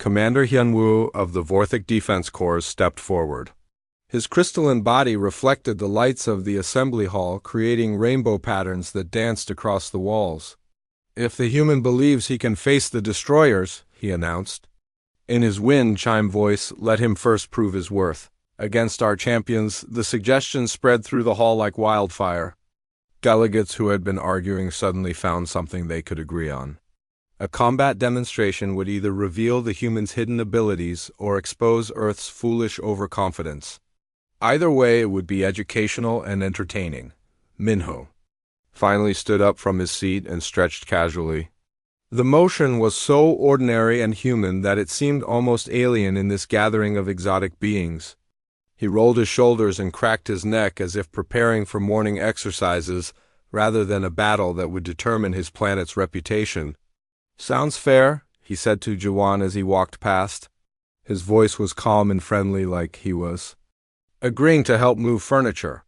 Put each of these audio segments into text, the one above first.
Commander Hyunwoo of the Vorthic Defense Corps stepped forward. His crystalline body reflected the lights of the assembly hall, creating rainbow patterns that danced across the walls. "If the human believes he can face the destroyers," he announced. In his wind-chime voice, "let him first prove his worth. Against our champions," the suggestion spread through the hall like wildfire. Delegates who had been arguing suddenly found something they could agree on. A combat demonstration would either reveal the human's hidden abilities or expose Earth's foolish overconfidence. Either way, it would be educational and entertaining. Minho finally stood up from his seat and stretched casually. The motion was so ordinary and human that it seemed almost alien in this gathering of exotic beings. He rolled his shoulders and cracked his neck as if preparing for morning exercises rather than a battle that would determine his planet's reputation. "Sounds fair," he said to Jawan as he walked past. His voice was calm and friendly, like he was agreeing to help move furniture.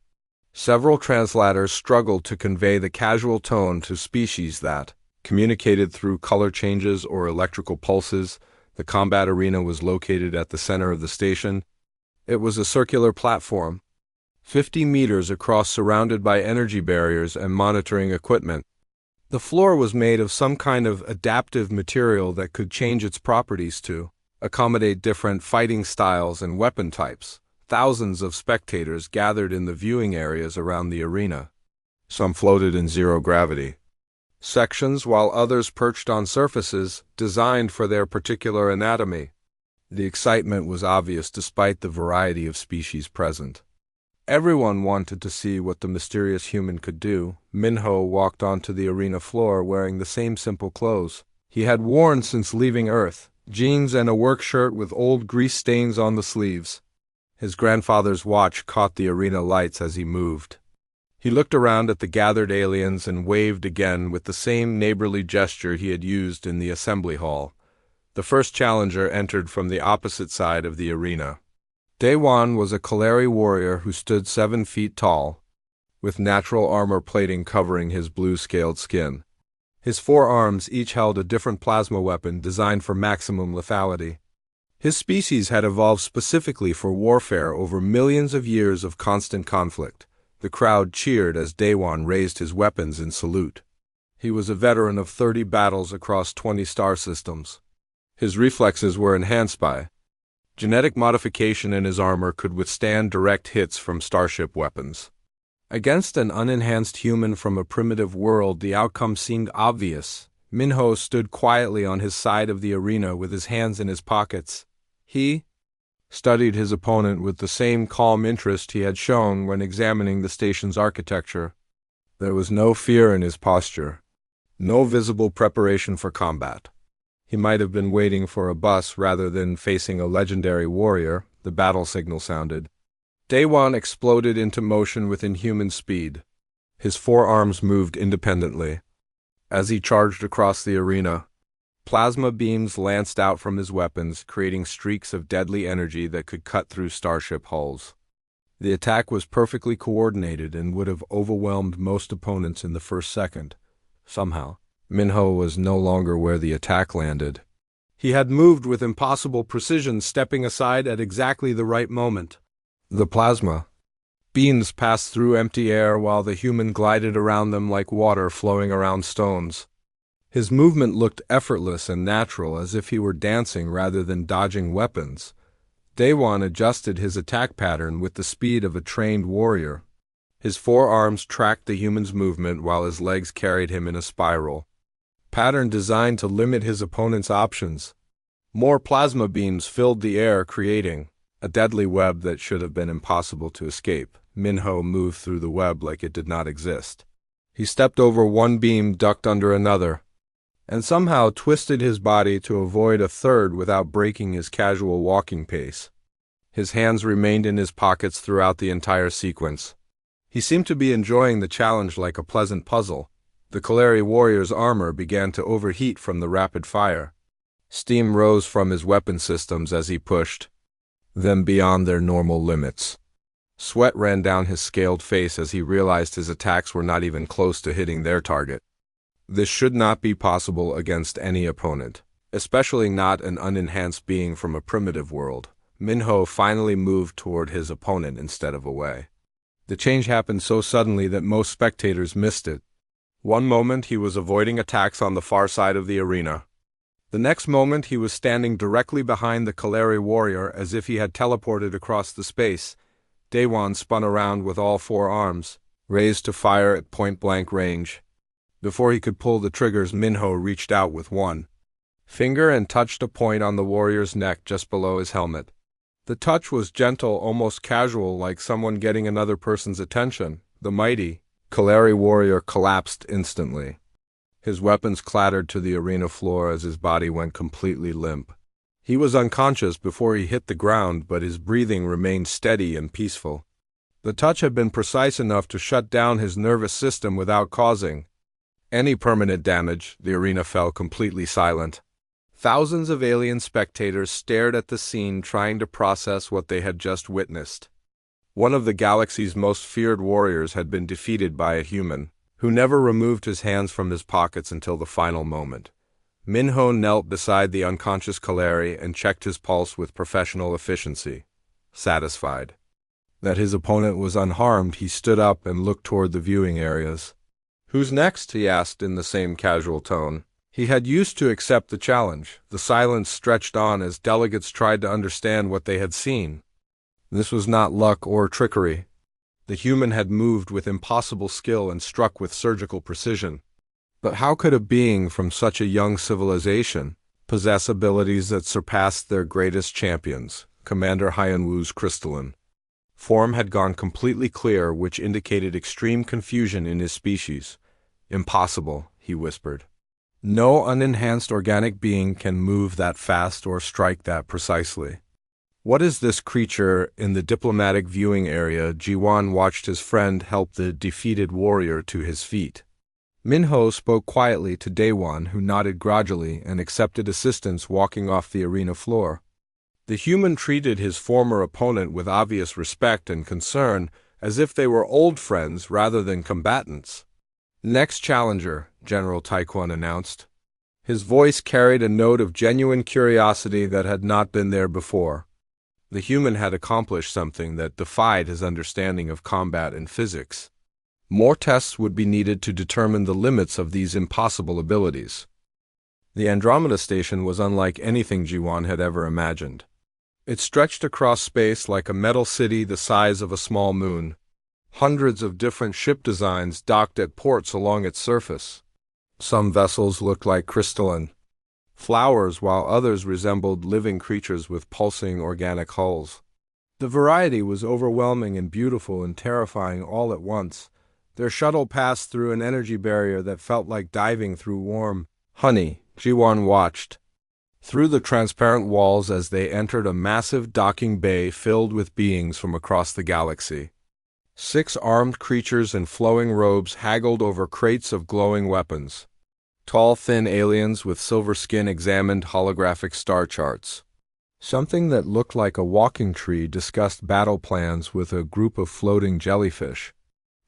Several translators struggled to convey the casual tone to species that communicated through color changes or electrical pulses. The combat arena was located at the center of the station. It was a circular platform, 50 meters across, surrounded by energy barriers and monitoring equipment. The floor was made of some kind of adaptive material that could change its properties to accommodate different fighting styles and weapon types. Thousands of spectators gathered in the viewing areas around the arena. Some floated in zero gravity sections, while others perched on surfaces designed for their particular anatomy. The excitement was obvious despite the variety of species present. Everyone wanted to see what the mysterious human could do. Minho walked onto the arena floor wearing the same simple clothes he had worn since leaving Earth, jeans and a work shirt with old grease stains on the sleeves. His grandfather's watch caught the arena lights as he moved. He looked around at the gathered aliens and waved again with the same neighborly gesture he had used in the assembly hall. The first challenger entered from the opposite side of the arena. Daewon was a Kaleri warrior who stood 7 feet tall, with natural armor plating covering his blue-scaled skin. His 4 arms each held a different plasma weapon designed for maximum lethality. His species had evolved specifically for warfare over millions of years of constant conflict. The crowd cheered as Daewon raised his weapons in salute. He was a veteran of 30 battles across 20 star systems. His reflexes were enhanced by genetic modification, and his armor could withstand direct hits from starship weapons. Against an unenhanced human from a primitive world, the outcome seemed obvious. Minho stood quietly on his side of the arena with his hands in his pockets. He studied his opponent with the same calm interest he had shown when examining the station's architecture. There was no fear in his posture, no visible preparation for combat. He might have been waiting for a bus rather than facing a legendary warrior. The battle signal sounded. Daewon exploded into motion with inhuman speed. His 4 arms moved independently. As he charged across the arena, plasma beams lanced out from his weapons, creating streaks of deadly energy that could cut through starship hulls. The attack was perfectly coordinated and would have overwhelmed most opponents in the first second. Somehow, Minho was no longer where the attack landed. He had moved with impossible precision, stepping aside at exactly the right moment. The plasma beams passed through empty air while the human glided around them like water flowing around stones. His movement looked effortless and natural, as if he were dancing rather than dodging weapons. Daewon adjusted his attack pattern with the speed of a trained warrior. His 4 arms tracked the human's movement while his legs carried him in a spiral pattern designed to limit his opponent's options. More plasma beams filled the air, creating a deadly web that should have been impossible to escape. Minho moved through the web like it did not exist. He stepped over one beam, ducked under another, and somehow twisted his body to avoid a third without breaking his casual walking pace. His hands remained in his pockets throughout the entire sequence. He seemed to be enjoying the challenge like a pleasant puzzle. The Kaleri warrior's armor began to overheat from the rapid fire. Steam rose from his weapon systems as he pushed them beyond their normal limits. Sweat ran down his scaled face as he realized his attacks were not even close to hitting their target. This should not be possible against any opponent. especially not an unenhanced being from a primitive world. Minho finally moved toward his opponent instead of away. The change happened so suddenly that most spectators missed it. One moment he was avoiding attacks on the far side of the arena. The next moment he was standing directly behind the Kaleri warrior as if he had teleported across the space. Daewon spun around with all four arms, raised to fire at point-blank range. Before he could pull the triggers, Minho reached out with one finger and touched a point on the warrior's neck just below his helmet. The touch was gentle, almost casual, like someone getting another person's attention. The mighty Kaleri warrior collapsed instantly. His weapons clattered to the arena floor as his body went completely limp. He was unconscious before he hit the ground, but his breathing remained steady and peaceful. The touch had been precise enough to shut down his nervous system without causing any permanent damage. The arena fell completely silent. Thousands of alien spectators stared at the scene, trying to process what they had just witnessed. One of the galaxy's most feared warriors had been defeated by a human, who never removed his hands from his pockets until the final moment. Minho knelt beside the unconscious Kaleri and checked his pulse with professional efficiency. Satisfied that his opponent was unharmed, he stood up and looked toward the viewing areas. "Who's next?" he asked in the same casual tone. He had used to accept the challenge. The silence stretched on as delegates tried to understand what they had seen. This was not luck or trickery. The human had moved with impossible skill and struck with surgical precision. But how could a being from such a young civilization possess abilities that surpassed their greatest champions? Commander Hyanwoo's crystalline form had gone completely clear, which indicated extreme confusion in his species. "Impossible," he whispered. "No unenhanced organic being can move that fast or strike that precisely." "What is this creature in the diplomatic viewing area?" Jiwan watched his friend help the defeated warrior to his feet. Minho spoke quietly to Daewon, who nodded grudgingly and accepted assistance, walking off the arena floor. The human treated his former opponent with obvious respect and concern, as if they were old friends rather than combatants. "Next challenger," General Taekwon announced. His voice carried a note of genuine curiosity that had not been there before. The human had accomplished something that defied his understanding of combat and physics. More tests would be needed to determine the limits of these impossible abilities. The Andromeda Station was unlike anything Jiwan had ever imagined. It stretched across space like a metal city the size of a small moon. Hundreds of different ship designs docked at ports along its surface. Some vessels looked like crystalline flowers, while others resembled living creatures with pulsing organic hulls. The variety was overwhelming and beautiful and terrifying all at once. Their shuttle passed through an energy barrier that felt like diving through warm honey. Jiwan watched through the transparent walls as they entered a massive docking bay filled with beings from across the galaxy. 6 armed creatures in flowing robes haggled over crates of glowing weapons. Tall, thin aliens with silver skin examined holographic star charts. Something that looked like a walking tree discussed battle plans with a group of floating jellyfish.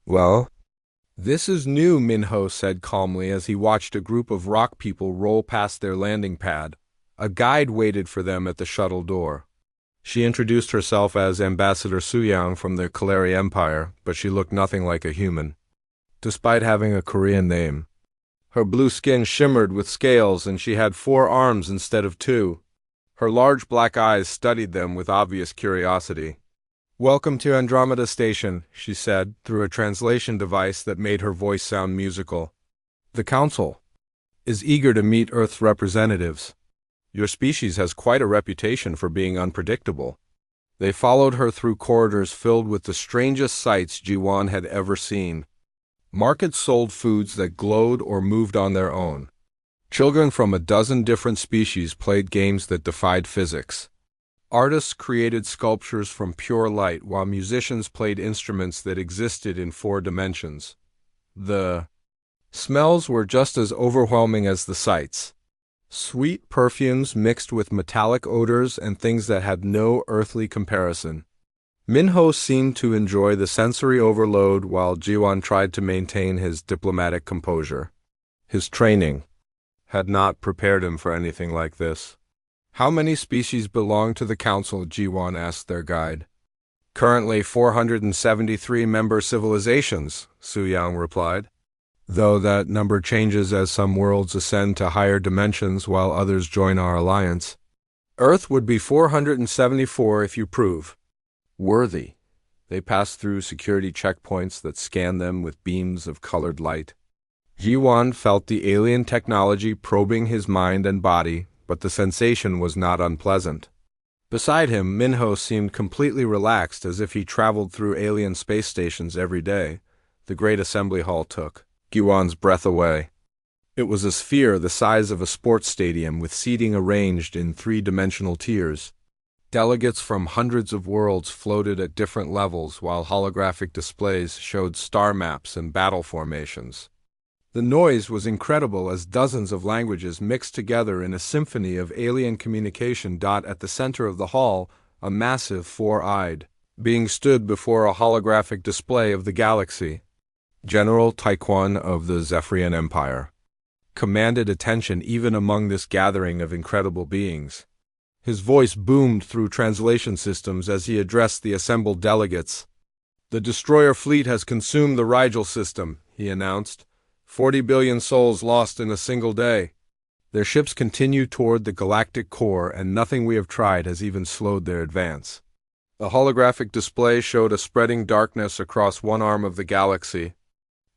"Well, this is new," Minho said calmly as he watched a group of rock people roll past their landing pad. A guide waited for them at the shuttle door. She introduced herself as Ambassador Suyang from the Kaleri Empire, but she looked nothing like a human, despite having a Korean name. Her blue skin shimmered with scales, and she had 4 arms instead of 2. Her large black eyes studied them with obvious curiosity. "Welcome to Andromeda Station," she said, through a translation device that made her voice sound musical. "The Council is eager to meet Earth's representatives. Your species has quite a reputation for being unpredictable." They followed her through corridors filled with the strangest sights Jiwan had ever seen. Markets sold foods that glowed or moved on their own. Children from a dozen different species played games that defied physics. Artists created sculptures from pure light, while musicians played instruments that existed in 4 dimensions. The smells were just as overwhelming as the sights. Sweet perfumes mixed with metallic odors and things that had no earthly comparison. Minho seemed to enjoy the sensory overload while Jiwan tried to maintain his diplomatic composure. His training had not prepared him for anything like this. How many species belong to the Council? Jiwan asked their guide. Currently 473 member civilizations, Su Yang replied. Though that number changes as some worlds ascend to higher dimensions while others join our alliance. Earth would be 474 if you prove worthy. They pass through security checkpoints that scan them with beams of colored light. Jiwan felt the alien technology probing his mind and body, but the sensation was not unpleasant. Beside him, Minho seemed completely relaxed, as if he traveled through alien space stations every day. The great assembly hall took Jiwan's breath away. It was a sphere the size of a sports stadium with seating arranged in three-dimensional tiers. Delegates from hundreds of worlds floated at different levels, while holographic displays showed star maps and battle formations. The noise was incredible as dozens of languages mixed together in a symphony of alien communication. At the center of the hall, a massive four-eyed being stood before a holographic display of the galaxy. General Taekwon of the Zephyrian Empire commanded attention even among this gathering of incredible beings. His voice boomed through translation systems as he addressed the assembled delegates. "The destroyer fleet has consumed the Rigel system," he announced. 40 billion souls lost in a single day. Their ships continue toward the galactic core, and nothing we have tried has even slowed their advance. The holographic display showed a spreading darkness across one arm of the galaxy.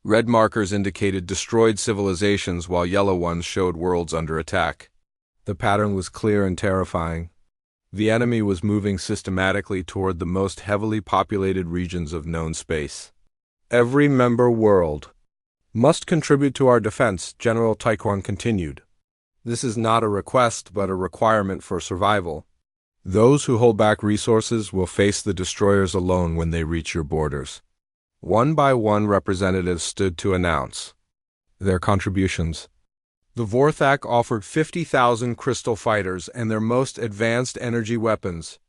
Red markers indicated destroyed civilizations, while yellow ones showed worlds under attack. The pattern was clear and terrifying. The enemy was moving systematically toward the most heavily populated regions of known space. Every member world must contribute to our defense, General Taekwon continued. This is not a request, but a requirement for survival. Those who hold back resources will face the destroyers alone when they reach your borders. One by one, representatives stood to announce their contributions. The Vorthak offered 50,000 crystal fighters and their most advanced energy weapons.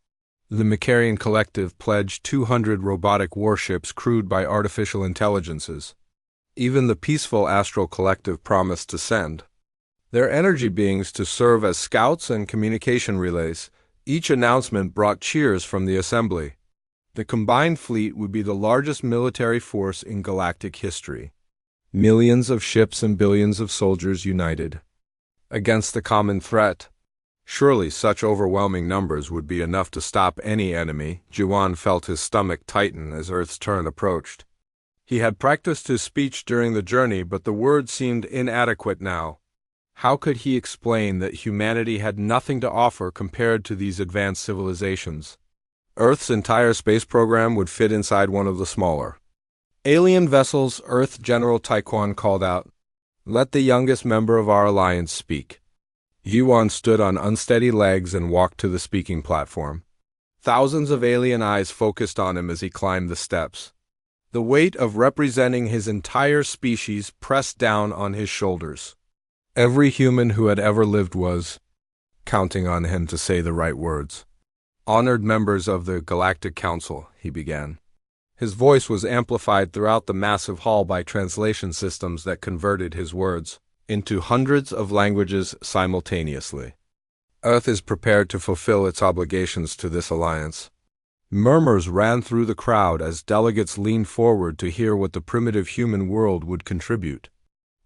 The Macarian Collective pledged 200 robotic warships crewed by artificial intelligences. Even the peaceful Astral Collective promised to send their energy beings to serve as scouts and communication relays. Each announcement brought cheers from the assembly. The combined fleet would be the largest military force in galactic history. Millions of ships and billions of soldiers united against the common threat. Surely such overwhelming numbers would be enough to stop any enemy. Jiwan felt his stomach tighten as Earth's turn approached. He had practiced his speech during the journey, but the words seemed inadequate now. How could he explain that humanity had nothing to offer compared to these advanced civilizations? Earth's entire space program would fit inside one of the smaller alien vessels. Earth General Taekwon called out, "Let the youngest member of our alliance speak." Yuan stood on unsteady legs and walked to the speaking platform. Thousands of alien eyes focused on him as he climbed the steps. The weight of representing his entire species pressed down on his shoulders. Every human who had ever lived was counting on him to say the right words. "Honored members of the Galactic Council," he began. His voice was amplified throughout the massive hall by translation systems that converted his words into hundreds of languages simultaneously. Earth is prepared to fulfill its obligations to this alliance. Murmurs ran through the crowd as delegates leaned forward to hear what the primitive human world would contribute.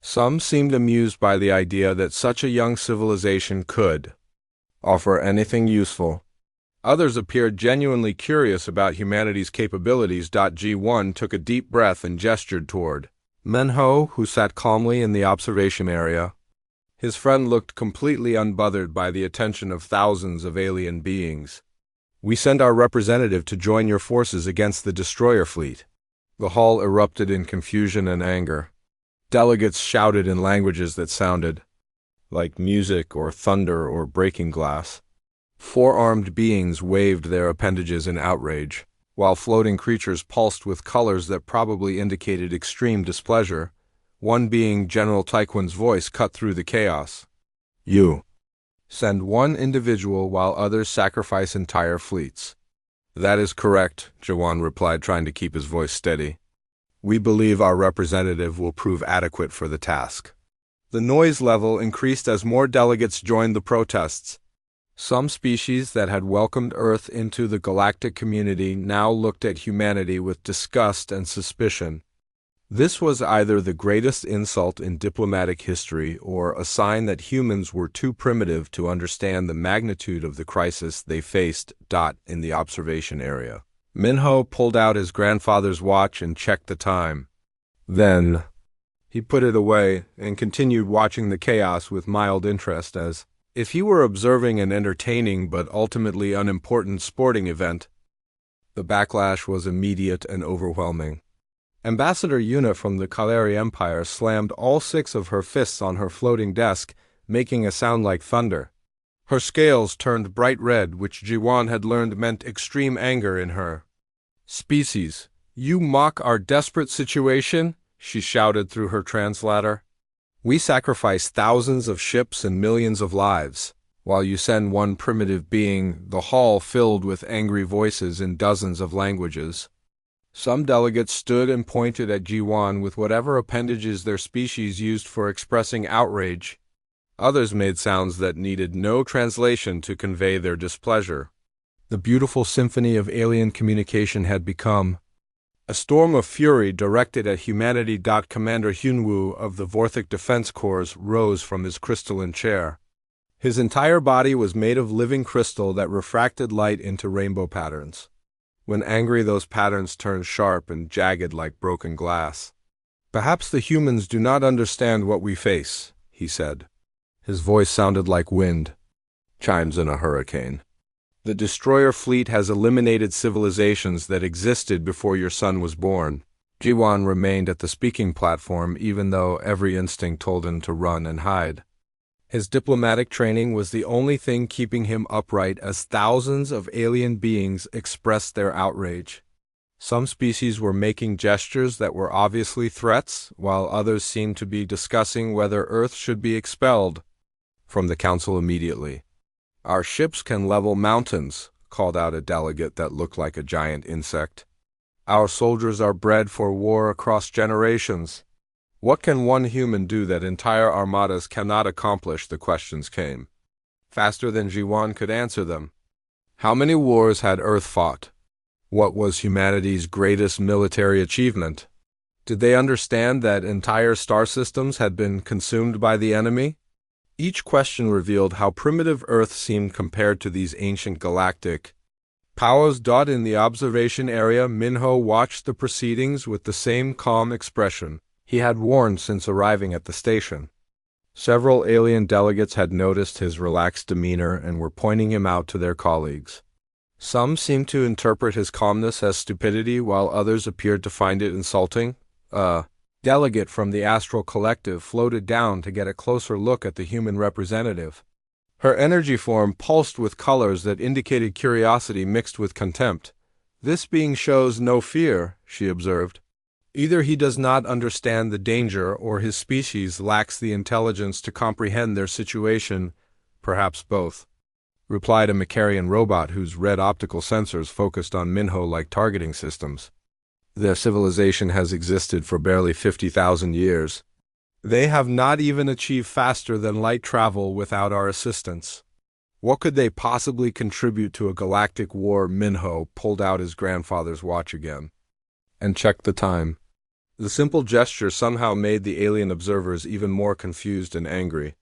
Some seemed amused by the idea that such a young civilization could offer anything useful. Others appeared genuinely curious about humanity's capabilities. G1 took a deep breath and gestured toward Menho, who sat calmly in the observation area. His friend looked completely unbothered by the attention of thousands of alien beings. "We send our representative to join your forces against the destroyer fleet." The hall erupted in confusion and anger. Delegates shouted in languages that sounded like music or thunder or breaking glass. Four-armed beings waved their appendages in outrage, while floating creatures pulsed with colors that probably indicated extreme displeasure. One being, General Taekwon's voice, cut through the chaos. "You send one individual while others sacrifice entire fleets." "That is correct," Jawan replied, trying to keep his voice steady. "We believe our representative will prove adequate for the task." The noise level increased as more delegates joined the protests. Some species that had welcomed Earth into the galactic community now looked at humanity with disgust and suspicion. This was either the greatest insult in diplomatic history or a sign that humans were too primitive to understand the magnitude of the crisis they faced. In the observation area, Minho pulled out his grandfather's watch and checked the time. Then he put it away and continued watching the chaos with mild interest, as if he were observing an entertaining but ultimately unimportant sporting event. The backlash was immediate and overwhelming. Ambassador Yuna from the Kaleri Empire slammed all 6 of her fists on her floating desk, making a sound like thunder. Her scales turned bright red, which Jiwan had learned meant extreme anger in her. "Species, you mock our desperate situation?" she shouted through her translator. "We sacrifice thousands of ships and millions of lives, while you send one primitive being." The hall filled with angry voices in dozens of languages. Some delegates stood and pointed at Jiwan with whatever appendages their species used for expressing outrage. Others made sounds that needed no translation to convey their displeasure. The beautiful symphony of alien communication had become a storm of fury directed at humanity. Commander Hyunwoo of the Vorthic Defense Corps rose from his crystalline chair. His entire body was made of living crystal that refracted light into rainbow patterns. When angry, those patterns turned sharp and jagged like broken glass. "Perhaps the humans do not understand what we face," he said. His voice sounded like wind chimes in a hurricane. "The destroyer fleet has eliminated civilizations that existed before your son was born." Jiwan remained at the speaking platform even though every instinct told him to run and hide. His diplomatic training was the only thing keeping him upright as thousands of alien beings expressed their outrage. Some species were making gestures that were obviously threats, while others seemed to be discussing whether Earth should be expelled from the council immediately. "Our ships can level mountains," called out a delegate that looked like a giant insect. "Our soldiers are bred for war across generations. What can one human do that entire armadas cannot accomplish?" The questions came faster than Jiwan could answer them. How many wars had Earth fought? What was humanity's greatest military achievement? Did they understand that entire star systems had been consumed by the enemy? Each question revealed how primitive Earth seemed compared to these ancient galactic powers. In the observation area, Minho watched the proceedings with the same calm expression he had worn since arriving at the station. Several alien delegates had noticed his relaxed demeanor and were pointing him out to their colleagues. Some seemed to interpret his calmness as stupidity, while others appeared to find it insulting. A delegate from the Astral Collective floated down to get a closer look at the human representative. Her energy form pulsed with colors that indicated curiosity mixed with contempt. "This being shows no fear," she observed. "Either he does not understand the danger or his species lacks the intelligence to comprehend their situation, perhaps both," replied a Macarian robot whose red optical sensors focused on Minho like targeting systems. "Their civilization has existed for barely 50,000 years. They have not even achieved faster than light travel without our assistance. What could they possibly contribute to a galactic war?" Minho pulled out his grandfather's watch again and checked the time. The simple gesture somehow made the alien observers even more confused and angry.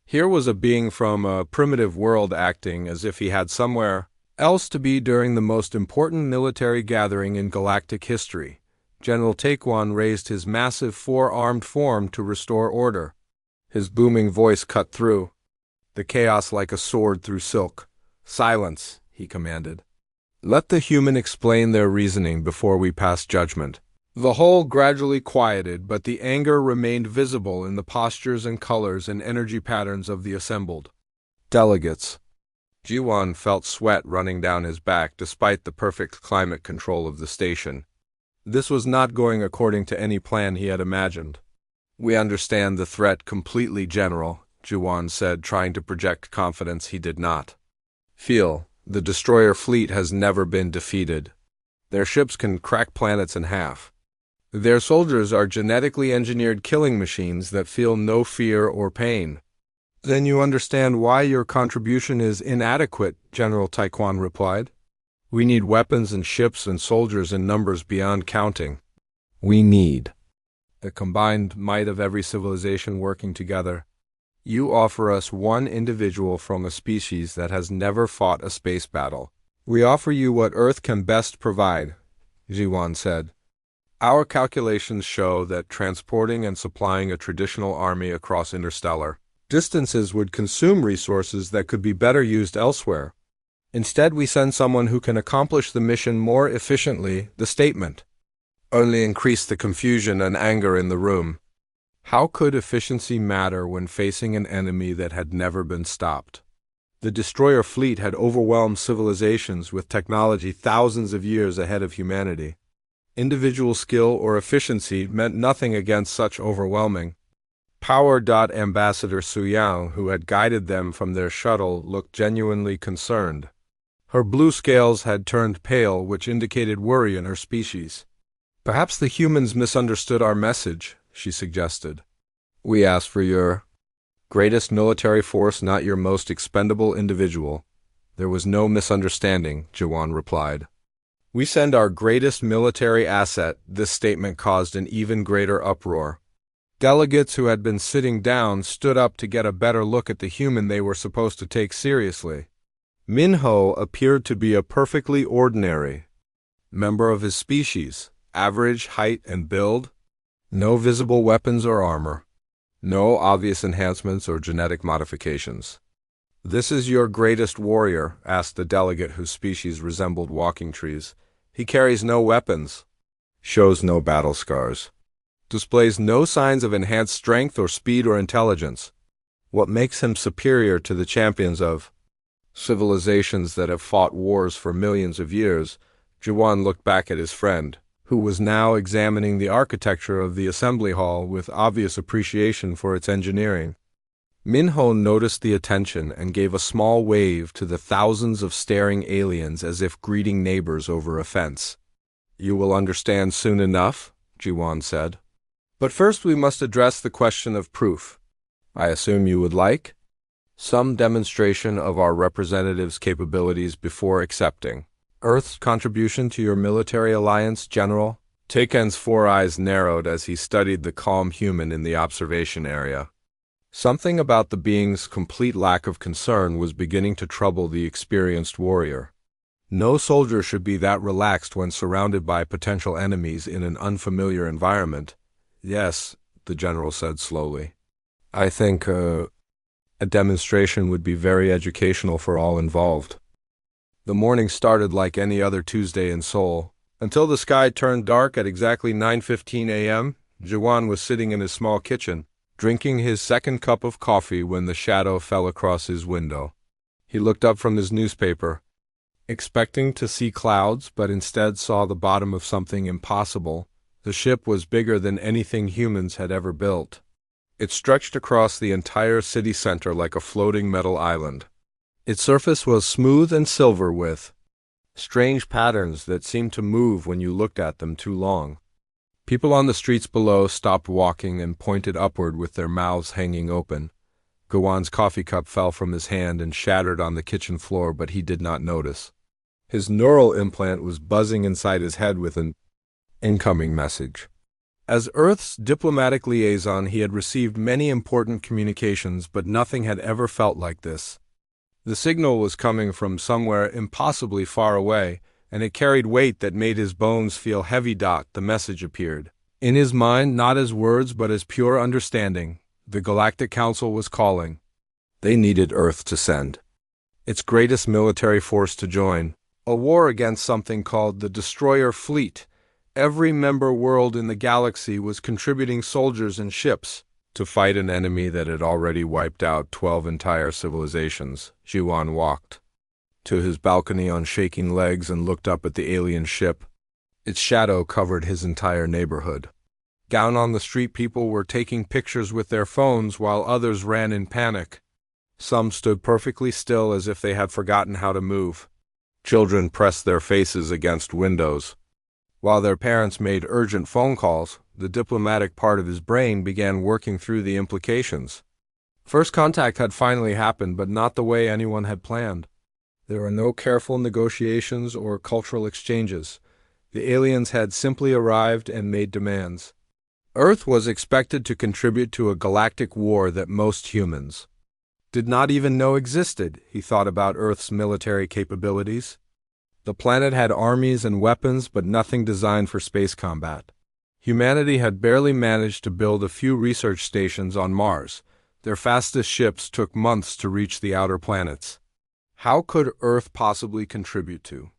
Here was a being from a primitive world acting as if he had somewhere else to be during the most important military gathering in galactic history. General Taekwon raised his massive four-armed form to restore order. His booming voice cut through the chaos like a sword through silk. "Silence," he commanded. "Let the human explain their reasoning before we pass judgment." The whole gradually quieted, but the anger remained visible in the postures and colors and energy patterns of the assembled delegates. Jiwan felt sweat running down his back despite the perfect climate control of the station. This was not going according to any plan he had imagined. "We understand the threat completely, General," Jiwan said, trying to project confidence he did not feel. "The destroyer fleet has never been defeated. Their ships can crack planets in half. Their soldiers are genetically engineered killing machines that feel no fear or pain. Then you understand why your contribution is inadequate, General Taekwon replied. We need weapons and ships and soldiers in numbers beyond counting. We need the combined might of every civilization working together. You offer us one individual from a species that has never fought a space battle. We offer you what Earth can best provide, Jiwan said. Our calculations show that transporting and supplying a traditional army across interstellar distances would consume resources that could be better used elsewhere. Instead, we send someone who can accomplish the mission more efficiently, the statement only increased the confusion and anger in the room. How could efficiency matter when facing an enemy that had never been stopped? The destroyer fleet had overwhelmed civilizations with technology thousands of years ahead of humanity. Individual skill or efficiency meant nothing against such overwhelming power. Ambassador Suyao, who had guided them from their shuttle, looked genuinely concerned. Her blue scales had turned pale, which indicated worry in her species. Perhaps the humans misunderstood our message, she suggested. We asked for your greatest military force, not your most expendable individual. There was no misunderstanding, Jiwan replied. We send our greatest military asset. This statement caused an even greater uproar. Delegates who had been sitting down stood up to get a better look at the human they were supposed to take seriously. Minho appeared to be a perfectly ordinary member of his species, average height and build, no visible weapons or armor, no obvious enhancements or genetic modifications. This is your greatest warrior, asked the delegate whose species resembled walking trees. He carries no weapons, shows no battle scars, displays no signs of enhanced strength or speed or intelligence. What makes him superior to the champions of civilizations that have fought wars for millions of years? Jiwan looked back at his friend, who was now examining the architecture of the assembly hall with obvious appreciation for its engineering. Minho noticed the attention and gave a small wave to the thousands of staring aliens as if greeting neighbors over a fence. You will understand soon enough, Jiwan said. But first we must address the question of proof. I assume you would like some demonstration of our representative's capabilities before accepting Earth's contribution to your military alliance, General? Taken's four eyes narrowed as he studied the calm human in the observation area. Something about the being's complete lack of concern was beginning to trouble the experienced warrior. No soldier should be that relaxed when surrounded by potential enemies in an unfamiliar environment. Yes, the general said slowly. I think a demonstration would be very educational for all involved. The morning started like any other Tuesday in Seoul. Until the sky turned dark at exactly 9:15 a.m., Jiwan was sitting in his small kitchen, drinking his second cup of coffee when the shadow fell across his window. He looked up from his newspaper, expecting to see clouds, but instead saw the bottom of something impossible. The ship was bigger than anything humans had ever built. It stretched across the entire city center like a floating metal island. Its surface was smooth and silver with strange patterns that seemed to move when you looked at them too long. People on the streets below stopped walking and pointed upward with their mouths hanging open. Gawan's coffee cup fell from his hand and shattered on the kitchen floor, but he did not notice. His neural implant was buzzing inside his head with an incoming message. As Earth's diplomatic liaison, he had received many important communications, but nothing had ever felt like this. The signal was coming from somewhere impossibly far away, and it carried weight that made his bones feel heavy. The message appeared in his mind not as words but as pure understanding. The Galactic Council was calling. They needed Earth to send its greatest military force to join a war against something called the Destroyer Fleet. Every member world in the galaxy was contributing soldiers and ships to fight an enemy that had already wiped out 12 entire civilizations. Jiwan walked to his balcony on shaking legs and looked up at the alien ship. Its shadow covered his entire neighborhood. Down on the street, people were taking pictures with their phones while others ran in panic. Some stood perfectly still as if they had forgotten how to move. Children pressed their faces against windows. While their parents made urgent phone calls, the diplomatic part of his brain began working through the implications. First contact had finally happened, but not the way anyone had planned. There were no careful negotiations or cultural exchanges. The aliens had simply arrived and made demands. Earth was expected to contribute to a galactic war that most humans did not even know existed. He thought about Earth's military capabilities. The planet had armies and weapons, but nothing designed for space combat. Humanity had barely managed to build a few research stations on Mars. Their fastest ships took months to reach the outer planets. How could Earth possibly contribute to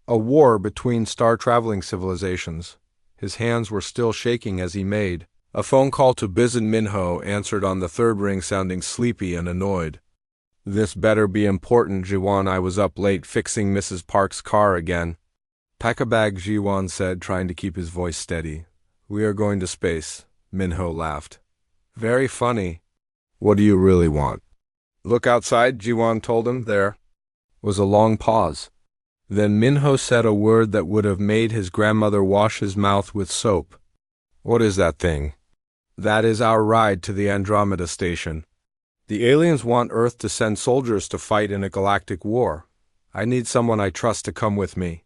a war between star-traveling civilizations? His hands were still shaking as he made a phone call to Biz and Minho answered on the third ring, sounding sleepy and annoyed. "This better be important, Jiwan. I was up late fixing Mrs. Park's car again." "Pack a bag," Jiwan said, trying to keep his voice steady. "We are going to space." Minho laughed. "Very funny. What do you really want?" "Look outside," Jiwan told him. There was a long pause. Then Minho said a word that would have made his grandmother wash his mouth with soap. "What is that thing?" "That is our ride to the Andromeda station. The aliens want Earth to send soldiers to fight in a galactic war. I need someone I trust to come with me."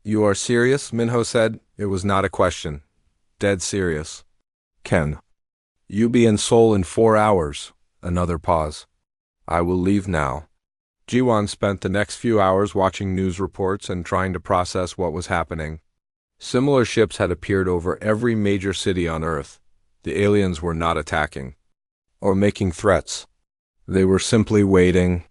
"You are serious?" Minho said. It was not a question. Dead serious. "Ken, you be in Seoul in 4 hours." Another pause. "I will leave now." Jiwan spent the next few hours watching news reports and trying to process what was happening. Similar ships had appeared over every major city on Earth. The aliens were not attacking or making threats. They were simply waiting.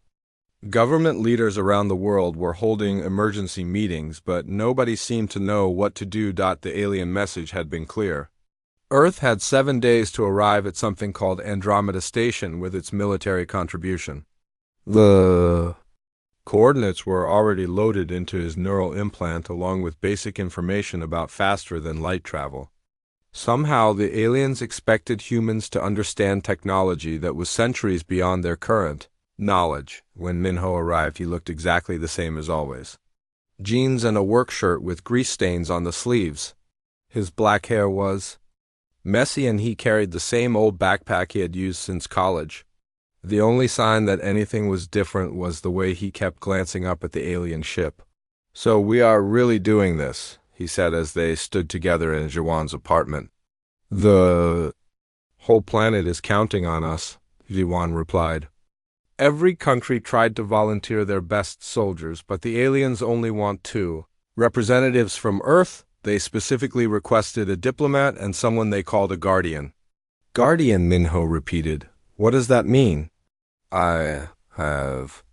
Government leaders around the world were holding emergency meetings, but nobody seemed to know what to do. The alien message had been clear. Earth had 7 days to arrive at something called Andromeda Station with its military contribution. The coordinates were already loaded into his neural implant along with basic information about faster-than-light travel. Somehow the aliens expected humans to understand technology that was centuries beyond their current knowledge. When Minho arrived, he looked exactly the same as always. Jeans and a work shirt with grease stains on the sleeves. His black hair was messy and he carried the same old backpack he had used since college. The only sign that anything was different was the way he kept glancing up at the alien ship. "So we are really doing this," he said as they stood together in Jiwan's apartment. "The whole planet is counting on us," Jiwan replied. "Every country tried to volunteer their best soldiers, but the aliens only want 2 representatives from Earth. They specifically requested a diplomat and someone they called a guardian." "Guardian," Minho repeated. "What does that mean?" "I have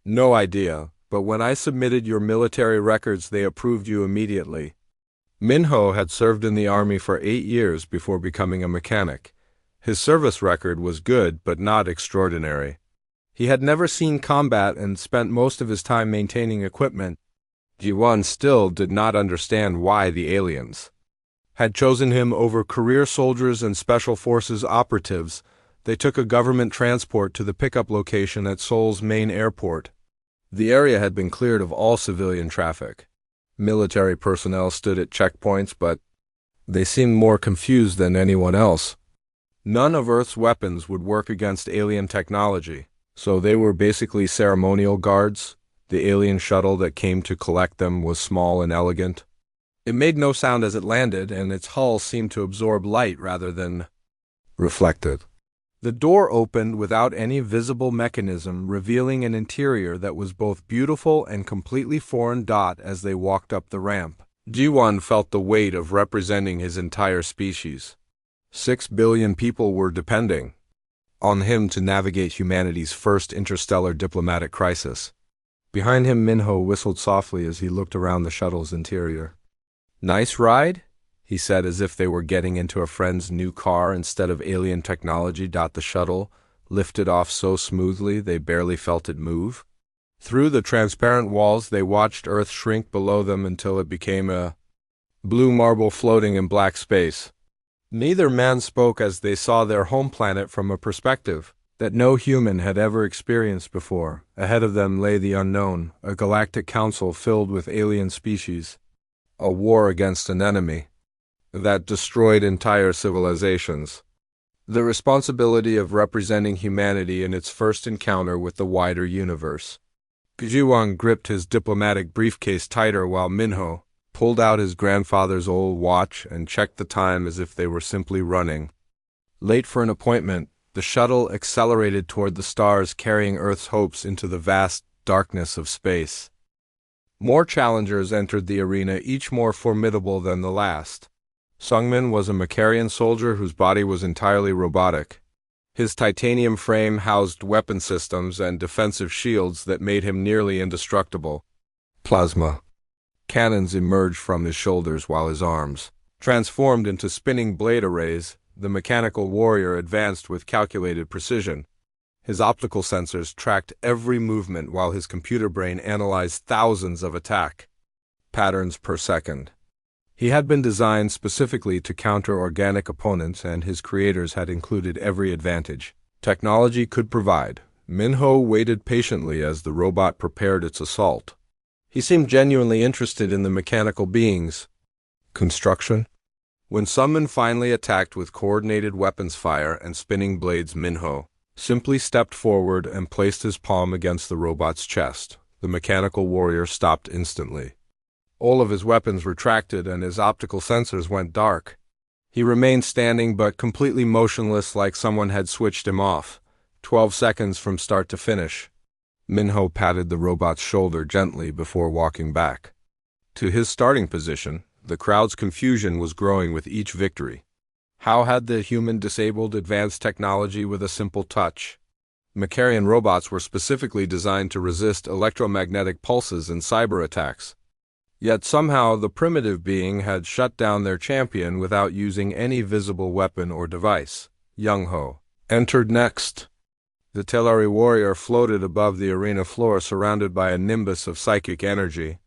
no idea, but when I submitted your military records, they approved you immediately." Minho had served in the army for 8 years before becoming a mechanic. His service record was good, but not extraordinary. He had never seen combat and spent most of his time maintaining equipment. Jiwan still did not understand why the aliens had chosen him over career soldiers and special forces operatives. They took a government transport to the pickup location at Seoul's main airport. The area had been cleared of all civilian traffic. Military personnel stood at checkpoints, but they seemed more confused than anyone else. None of Earth's weapons would work against alien technology, so they were basically ceremonial guards. The alien shuttle that came to collect them was small and elegant. It made no sound as it landed, and its hull seemed to absorb light rather than reflect it. The door opened without any visible mechanism, revealing an interior that was both beautiful and completely foreign. As they walked up the ramp, Jiwan felt the weight of representing his entire species. 6 billion people were depending on him to navigate humanity's first interstellar diplomatic crisis. Behind him, Minho whistled softly as he looked around the shuttle's interior. "Nice ride?" he said as if they were getting into a friend's new car instead of alien technology. The shuttle lifted off so smoothly they barely felt it move. Through the transparent walls they watched Earth shrink below them until it became a blue marble floating in black space. Neither man spoke as they saw their home planet from a perspective that no human had ever experienced before. Ahead of them lay the unknown, a galactic council filled with alien species. a war against an enemy that destroyed entire civilizations. The responsibility of representing humanity in its first encounter with the wider universe. Jiwang gripped his diplomatic briefcase tighter while Minho pulled out his grandfather's old watch and checked the time as if they were simply running. Late for an appointment, the shuttle accelerated toward the stars, carrying Earth's hopes into the vast darkness of space. More challengers entered the arena, each more formidable than the last. Sungmin was a Macarian soldier whose body was entirely robotic. His titanium frame housed weapon systems and defensive shields that made him nearly indestructible. Plasma cannons emerged from his shoulders while his arms transformed into spinning blade arrays. The mechanical warrior advanced with calculated precision. His optical sensors tracked every movement while his computer brain analyzed thousands of attack patterns per second. He had been designed specifically to counter organic opponents, and his creators had included every advantage technology could provide. Minho waited patiently as the robot prepared its assault. He seemed genuinely interested in the mechanical being's construction. When Sunman finally attacked with coordinated weapons fire and spinning blades, Minho simply stepped forward and placed his palm against the robot's chest. The mechanical warrior stopped instantly. All of his weapons retracted and his optical sensors went dark. He remained standing but completely motionless, like someone had switched him off. 12 seconds from start to finish. Minho patted the robot's shoulder gently before walking back to his starting position. The crowd's confusion was growing with each victory. How had the human disabled advanced technology with a simple touch? Macarian robots were specifically designed to resist electromagnetic pulses and cyber attacks. Yet somehow the primitive being had shut down their champion without using any visible weapon or device. Young-ho entered next. The Telari warrior floated above the arena floor, surrounded by a nimbus of psychic energy.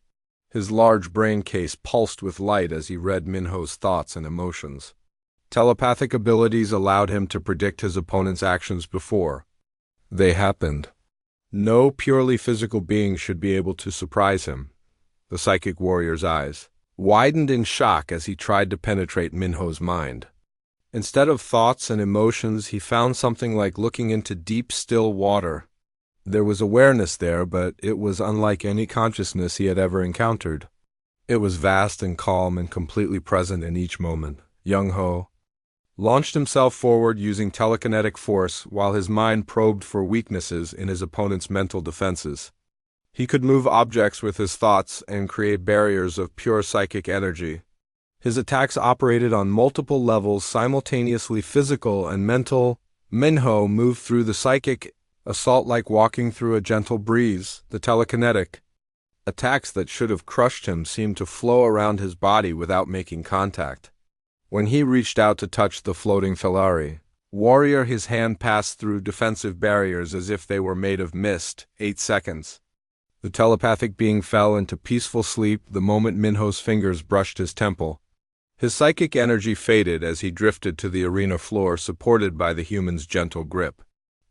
His large brain case pulsed with light as he read Minho's thoughts and emotions. Telepathic abilities allowed him to predict his opponent's actions before they happened. No purely physical being should be able to surprise him. The psychic warrior's eyes widened in shock as he tried to penetrate Minho's mind. Instead of thoughts and emotions, he found something like looking into deep, still water. There was awareness there, but it was unlike any consciousness he had ever encountered. It was vast and calm and completely present in each moment. Young-ho launched himself forward using telekinetic force while his mind probed for weaknesses in his opponent's mental defenses. He could move objects with his thoughts and create barriers of pure psychic energy. His attacks operated on multiple levels, simultaneously physical and mental. Minho moved through the psychic assault like walking through a gentle breeze. The telekinetic attacks that should have crushed him seemed to flow around his body without making contact. When he reached out to touch the floating Telari warrior, his hand passed through defensive barriers as if they were made of mist. 8 seconds. The telepathic being fell into peaceful sleep the moment Minho's fingers brushed his temple. His psychic energy faded as he drifted to the arena floor, supported by the human's gentle grip.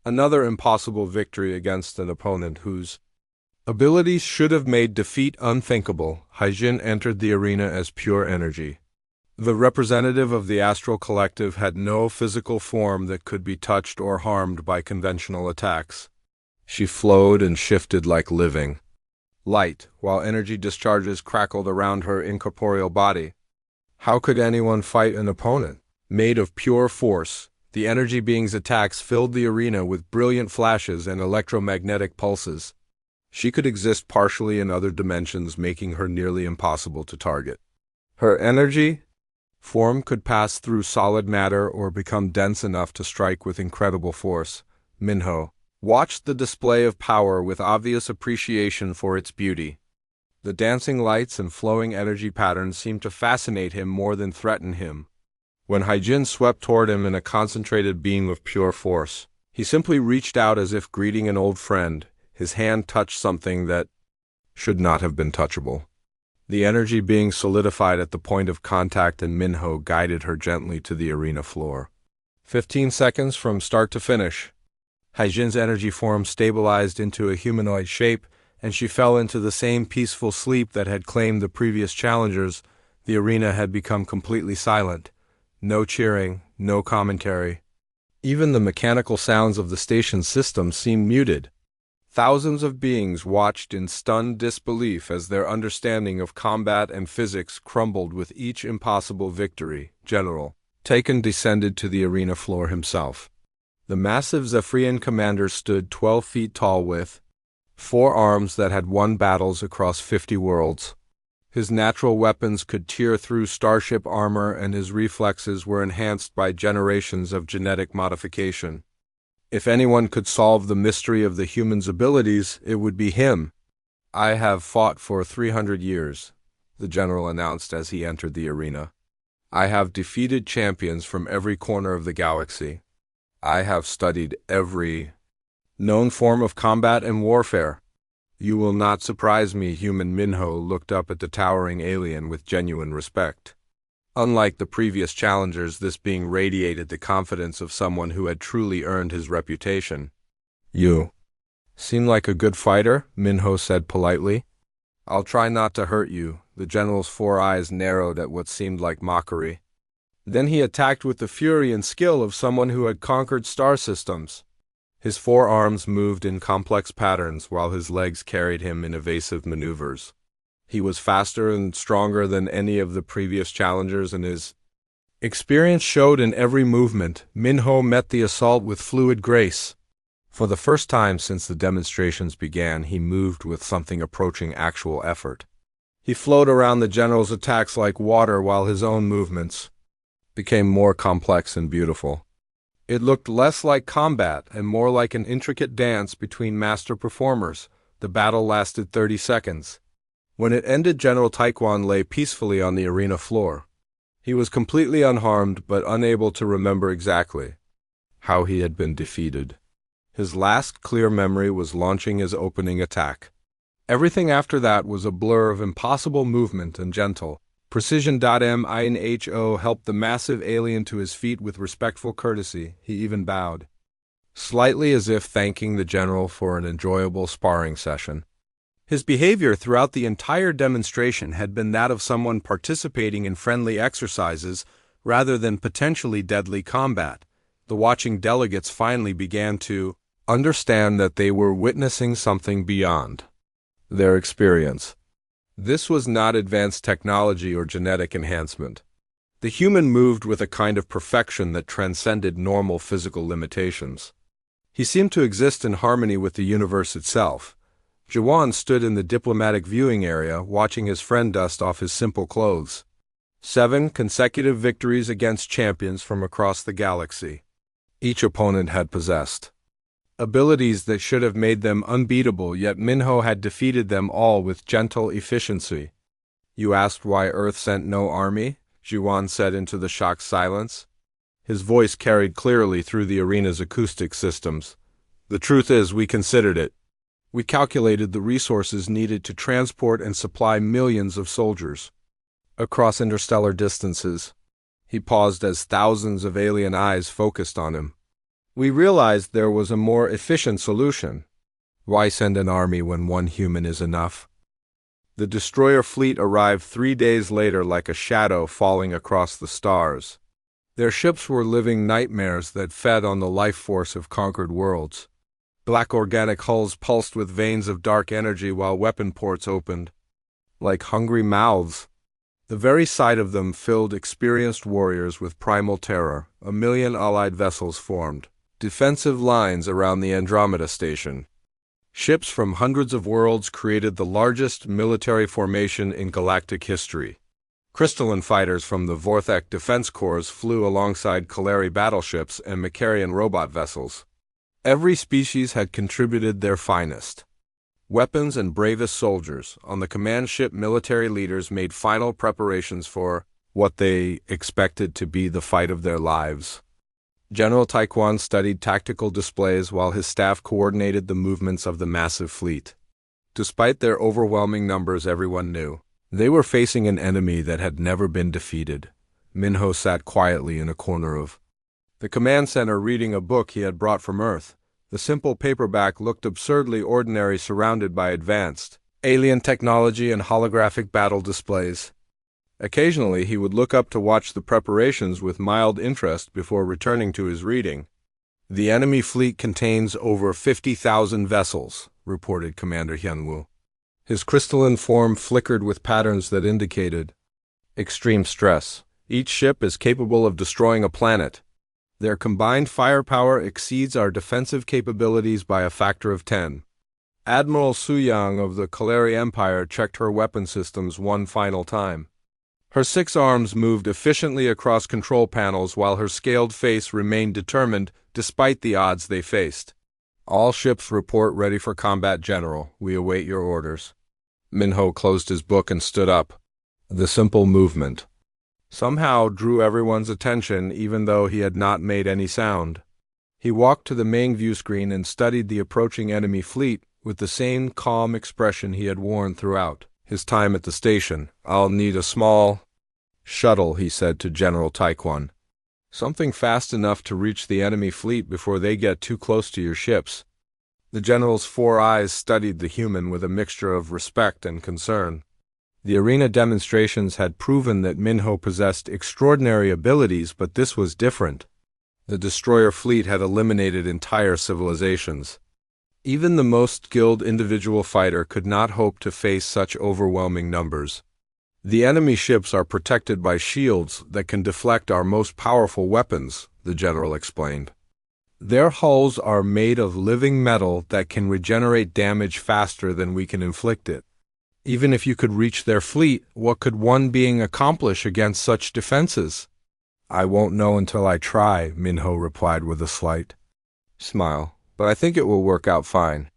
Another impossible victory against an opponent whose abilities should have made defeat unthinkable. Haijin entered the arena as pure energy. The representative of the astral collective had no physical form that could be touched or harmed by conventional attacks. She flowed and shifted like living light, while energy discharges crackled around her incorporeal body. How could anyone fight an opponent made of pure force? The energy being's attacks filled the arena with brilliant flashes and electromagnetic pulses. She could exist partially in other dimensions, making her nearly impossible to target. Her energy form could pass through solid matter or become dense enough to strike with incredible force. Minho watched the display of power with obvious appreciation for its beauty. The dancing lights and flowing energy patterns seemed to fascinate him more than threaten him. When Haijin swept toward him in a concentrated beam of pure force, he simply reached out as if greeting an old friend. His hand touched something that should not have been touchable. The energy being solidified at the point of contact, and Minho guided her gently to the arena floor. 15 seconds from start to finish. Haijin's energy form stabilized into a humanoid shape, and she fell into the same peaceful sleep that had claimed the previous challengers. The arena had become completely silent. No cheering, no commentary. Even the mechanical sounds of the station system seemed muted. Thousands of beings watched in stunned disbelief as their understanding of combat and physics crumbled with each impossible victory. General Tychon descended to the arena floor himself. The massive Zephyrian commander stood 12 feet tall with 4 arms that had won battles across 50 worlds. His natural weapons could tear through starship armor, and his reflexes were enhanced by generations of genetic modification. If anyone could solve the mystery of the human's abilities, it would be him. "I have fought for 300 years, the general announced as he entered the arena. "I have defeated champions from every corner of the galaxy. I have studied every known form of combat and warfare. You will not surprise me." Human Minho looked up at the towering alien with genuine respect. Unlike the previous challengers, this being radiated the confidence of someone who had truly earned his reputation. "You seem like a good fighter," Minho said politely. "I'll try not to hurt you." The general's 4 eyes narrowed at what seemed like mockery. Then he attacked with the fury and skill of someone who had conquered star systems. His 4 arms moved in complex patterns while his legs carried him in evasive maneuvers. He was faster and stronger than any of the previous challengers, and his experience showed in every movement. Minho met the assault with fluid grace. For the first time since the demonstrations began, he moved with something approaching actual effort. He flowed around the general's attacks like water, while his own movements became more complex and beautiful. It looked less like combat and more like an intricate dance between master performers. The battle lasted 30 seconds. When it ended, General Tychon lay peacefully on the arena floor. He was completely unharmed, but unable to remember exactly how he had been defeated. His last clear memory was launching his opening attack. Everything after that was a blur of impossible movement and gentle precision. Minho helped the massive alien to his feet with respectful courtesy. He even bowed slightly, as if thanking the general for an enjoyable sparring session. His behavior throughout the entire demonstration had been that of someone participating in friendly exercises rather than potentially deadly combat. The watching delegates finally began to understand that they were witnessing something beyond their experience. This was not advanced technology or genetic enhancement. The human moved with a kind of perfection that transcended normal physical limitations. He seemed to exist in harmony with the universe itself. Jiwan stood in the diplomatic viewing area, watching his friend dust off his simple clothes. 7 consecutive victories against champions from across the galaxy. Each opponent had possessed abilities that should have made them unbeatable, yet Minho had defeated them all with gentle efficiency. "You asked why Earth sent no army?" Jiwan said into the shocked silence. His voice carried clearly through the arena's acoustic systems. "The truth is, we considered it. We calculated the resources needed to transport and supply millions of soldiers across interstellar distances." He paused as thousands of alien eyes focused on him. "We realized there was a more efficient solution. Why send an army when one human is enough?" The destroyer fleet arrived 3 days later like a shadow falling across the stars. Their ships were living nightmares that fed on the life force of conquered worlds. Black organic hulls pulsed with veins of dark energy, while weapon ports opened like hungry mouths. The very sight of them filled experienced warriors with primal terror. 1 million allied vessels formed defensive lines around the Andromeda station. Ships from hundreds of worlds created the largest military formation in galactic history. Crystalline fighters from the Vorthek defense corps flew alongside Kalari battleships and Macarian robot vessels. Every species had contributed their finest weapons and bravest soldiers. On the command ship, military leaders made final preparations for what they expected to be the fight of their lives. General Tychon studied tactical displays while his staff coordinated the movements of the massive fleet. Despite their overwhelming numbers, everyone knew they were facing an enemy that had never been defeated. Minho sat quietly in a corner of the command center reading a book he had brought from Earth. The simple paperback looked absurdly ordinary, surrounded by advanced alien technology and holographic battle displays. Occasionally, he would look up to watch the preparations with mild interest before returning to his reading. "The enemy fleet contains over 50,000 vessels," reported Commander Hyunwoo. His crystalline form flickered with patterns that indicated extreme stress. Each ship is capable of destroying a planet. Their combined firepower exceeds our defensive capabilities by a factor of 10. Admiral Suyang of the Kaleri Empire checked her weapon systems one final time. Her 6 arms moved efficiently across control panels while her scaled face remained determined despite the odds they faced. "All ships report ready for combat, General. We await your orders." Minho closed his book and stood up. The simple movement somehow drew everyone's attention even though he had not made any sound. He walked to the main view screen and studied the approaching enemy fleet with the same calm expression he had worn throughout his time at the station. "I'll need a small shuttle," he said to General Taekwon. "Something fast enough to reach the enemy fleet before they get too close to your ships." The general's 4 eyes studied the human with a mixture of respect and concern. The arena demonstrations had proven that Minho possessed extraordinary abilities, but this was different. The destroyer fleet had eliminated entire civilizations. Even the most skilled individual fighter could not hope to face such overwhelming numbers. "The enemy ships are protected by shields that can deflect our most powerful weapons," the general explained. "Their hulls are made of living metal that can regenerate damage faster than we can inflict it. Even if you could reach their fleet, what could one being accomplish against such defenses?" "I won't know until I try," Minho replied with a slight smile, "but I think it will work out fine."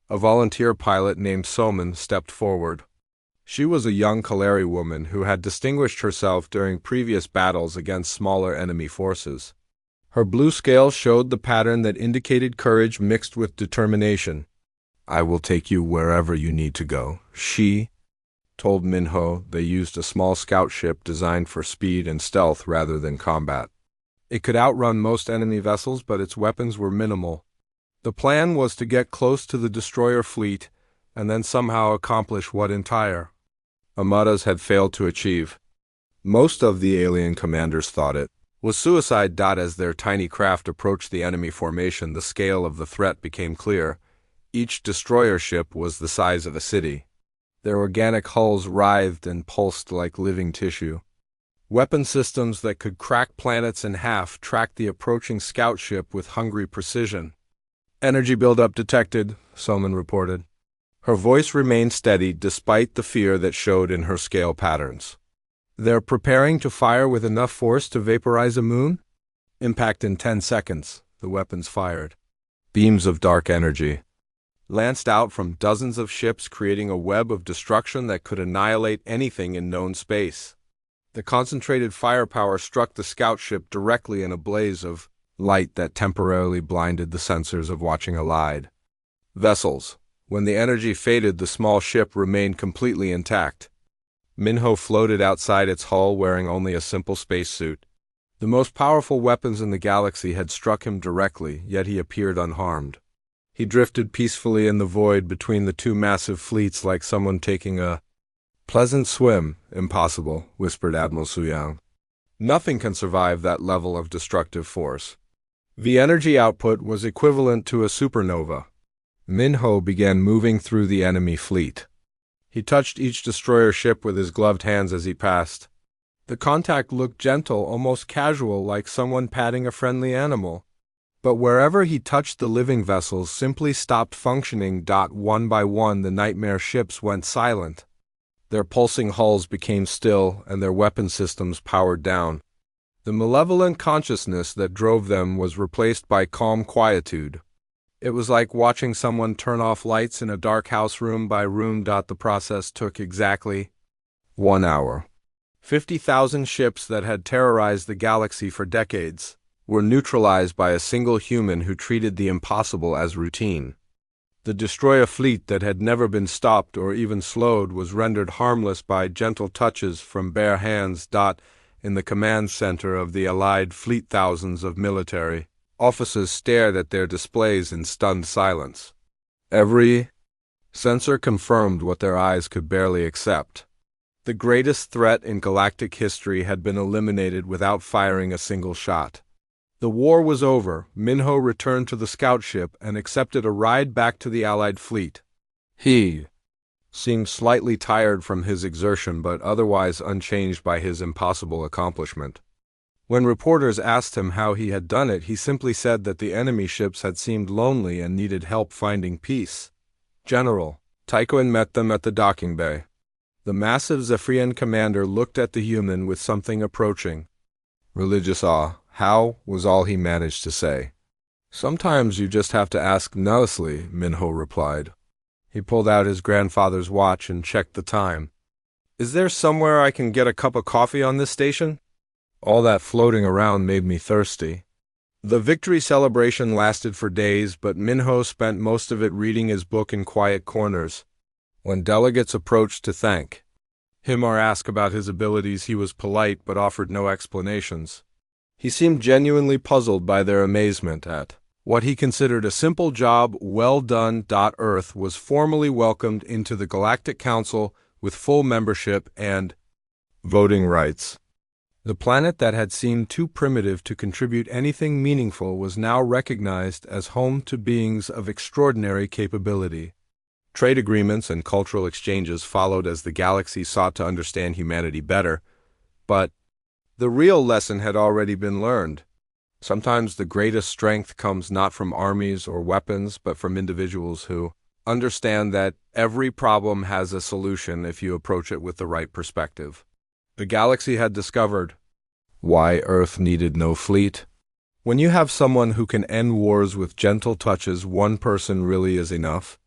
A volunteer pilot named Soman stepped forward. She was a young Kaleri woman who had distinguished herself during previous battles against smaller enemy forces. Her blue scale showed the pattern that indicated courage mixed with determination. "I will take you wherever you need to go," she told Minho. They used a small scout ship designed for speed and stealth rather than combat. It could outrun most enemy vessels, but its weapons were minimal. The plan was to get close to the destroyer fleet and then somehow accomplish what entire Armadas had failed to achieve. Most of the alien commanders thought it was suicide. As their tiny craft approached the enemy formation, the scale of the threat became clear. Each destroyer ship was the size of a city. Their organic hulls writhed and pulsed like living tissue. Weapon systems that could crack planets in half tracked the approaching scout ship with hungry precision. "Energy buildup detected," Soman reported. Her voice remained steady despite the fear that showed in her scale patterns. "They're preparing to fire with enough force to vaporize a moon?" "Impact in 10 seconds, the weapons fired. Beams of dark energy lanced out from dozens of ships, creating a web of destruction that could annihilate anything in known space. The concentrated firepower struck the scout ship directly in a blaze of light that temporarily blinded the sensors of watching Allied vessels. When the energy faded, the small ship remained completely intact. Minho floated outside its hull wearing only a simple spacesuit. The most powerful weapons in the galaxy had struck him directly, yet he appeared unharmed. He drifted peacefully in the void between the 2 massive fleets like someone taking a pleasant swim. "Impossible," whispered Admiral Suyang. "Nothing can survive that level of destructive force." The energy output was equivalent to a supernova. Minho began moving through the enemy fleet. He touched each destroyer ship with his gloved hands as he passed. The contact looked gentle, almost casual, like someone patting a friendly animal. But wherever he touched, the living vessels simply stopped functioning. One by one, the nightmare ships went silent. Their pulsing hulls became still, and their weapon systems powered down. The malevolent consciousness that drove them was replaced by calm quietude. It was like watching someone turn off lights in a dark house room by room. The process took exactly 1 hour. 50,000 ships that had terrorized the galaxy for decades were neutralized by a single human who treated the impossible as routine. The destroyer fleet that had never been stopped or even slowed was rendered harmless by gentle touches from bare hands. In the command center of the Allied fleet, thousands of military officers stared at their displays in stunned silence. Every sensor confirmed what their eyes could barely accept. The greatest threat in galactic history had been eliminated without firing a single shot. The war was over. Minho returned to the scout ship and accepted a ride back to the Allied fleet. He seemed slightly tired from his exertion but otherwise unchanged by his impossible accomplishment. When reporters asked him how he had done it, he simply said that the enemy ships had seemed lonely and needed help finding peace. General Tychoon met them at the docking bay. The massive Zephyrian commander looked at the human with something approaching religious awe. How was all he managed to say. Sometimes you just have to ask nicely, Minho replied. He pulled out his grandfather's watch and checked the time. Is there somewhere I can get a cup of coffee on this station? All that floating around made me thirsty. The victory celebration lasted for days, but Minho spent most of it reading his book in quiet corners. When delegates approached to thank him or ask about his abilities, he was polite but offered no explanations. He seemed genuinely puzzled by their amazement at what he considered a simple job well done. Earth was formally welcomed into the Galactic Council with full membership and voting rights. The planet that had seemed too primitive to contribute anything meaningful was now recognized as home to beings of extraordinary capability. Trade agreements and cultural exchanges followed as the galaxy sought to understand humanity better, but the real lesson had already been learned. Sometimes the greatest strength comes not from armies or weapons, but from individuals who understand that every problem has a solution if you approach it with the right perspective. The galaxy had discovered why Earth needed no fleet. When you have someone who can end wars with gentle touches, one person really is enough.